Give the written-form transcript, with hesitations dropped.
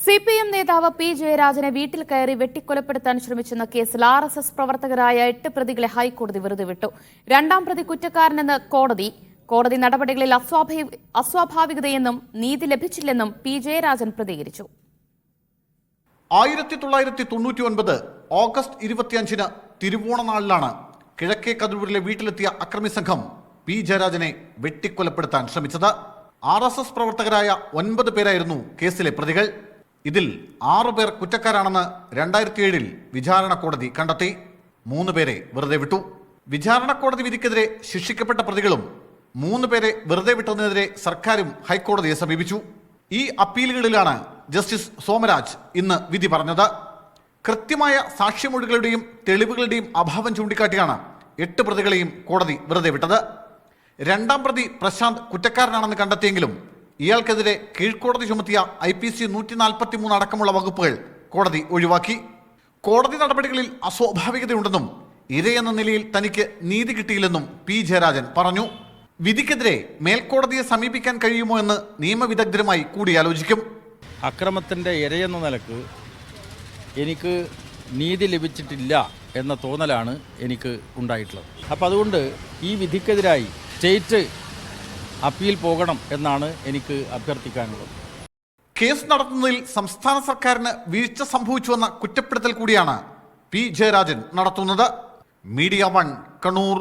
CPM നേതാവ് P ജയരാജനെ വീട്ടിൽ കയറി വെട്ടിക്കൊലപ്പെടുത്താൻ ശ്രമിച്ചെന്ന കേസിൽ RSS പ്രവർത്തകരായ 8 പ്രതികളെ ഹൈക്കോടതി വെറുതെ വിട്ടു. രണ്ടാം പ്രതി കുറ്റക്കാരനെന്ന് കോടതി നടപടികളിൽ അസ്വാഭാവികതയെന്നും നീതി ലഭിച്ചില്ലെന്നും പി ജയരാജൻ പ്രതികരിച്ചു. 1999 ഓഗസ്റ്റ് 25 തിരുവോണനാളിലാണ് കിഴക്കേ കതിരൂരിലെ വീട്ടിലെത്തിയ അക്രമി സംഘം പി ജയരാജനെ വെട്ടിക്കൊലപ്പെടുത്താൻ ശ്രമിച്ചത്. RSS പ്രവർത്തകരായ 9 പേരായിരുന്നു കേസിലെ പ്രതികൾ. ഇതിൽ 6 പേർ കുറ്റക്കാരാണെന്ന് 2007 വിചാരണ കോടതി കണ്ടെത്തി. 3 പേരെ വെറുതെ വിട്ടു. വിചാരണ കോടതി വിധിക്കെതിരെ ശിക്ഷിക്കപ്പെട്ട പ്രതികളും 3 പേരെ വെറുതെ വിട്ടതിനെതിരെ സർക്കാരും ഹൈക്കോടതിയെ സമീപിച്ചു. ഈ അപ്പീലുകളിലാണ് ജസ്റ്റിസ് സോമരാജ് ഇന്ന് വിധി പറഞ്ഞത്. കൃത്യമായ സാക്ഷിമൊഴികളുടെയും തെളിവുകളുടെയും അഭാവം ചൂണ്ടിക്കാട്ടിയാണ് 8 പ്രതികളെയും കോടതി വെറുതെ വിട്ടത്. രണ്ടാം പ്രതി പ്രശാന്ത് കുറ്റക്കാരനാണെന്ന് കണ്ടെത്തിയെങ്കിലും ഇയാൾക്കെതിരെ കീഴ്ക്കോടതി ചുമത്തിയ IPC 143 അടക്കമുള്ള വകുപ്പുകൾ കോടതി ഒഴിവാക്കി. കോടതി നടപടികളിൽ അസ്വാഭാവികതയുണ്ടെന്നും ഇരയെന്ന നിലയിൽ തനിക്ക് നീതി കിട്ടിയില്ലെന്നും പി ജയരാജൻ പറഞ്ഞു. വിധിക്കെതിരെ മേൽക്കോടതിയെ സമീപിക്കാൻ കഴിയുമോ എന്ന് നിയമവിദഗ്ധരുമായി കൂടിയാലോചിക്കും. അക്രമത്തിൻ്റെ ഇരയെന്ന നിലക്ക് എനിക്ക് നീതി ലഭിച്ചിട്ടില്ല എന്ന തോന്നലാണ് എനിക്ക് ഉണ്ടായിട്ടുള്ളത്. അപ്പോൾ അതുകൊണ്ട് ഈ വിധിക്കെതിരായി സ്റ്റേറ്റ് അപ്പീൽ പോകണം എന്നാണ് എനിക്ക് അഭ്യർത്ഥിക്കാനുള്ളത്. കേസ് നടത്തുന്നതിൽ സംസ്ഥാന സർക്കാരിന് വീഴ്ച സംഭവിച്ചുവെന്ന കുറ്റപ്പെടുത്തൽ കൂടിയാണ് പി ജയരാജൻ നടത്തുന്നത്. മീഡിയ 1 കണ്ണൂർ.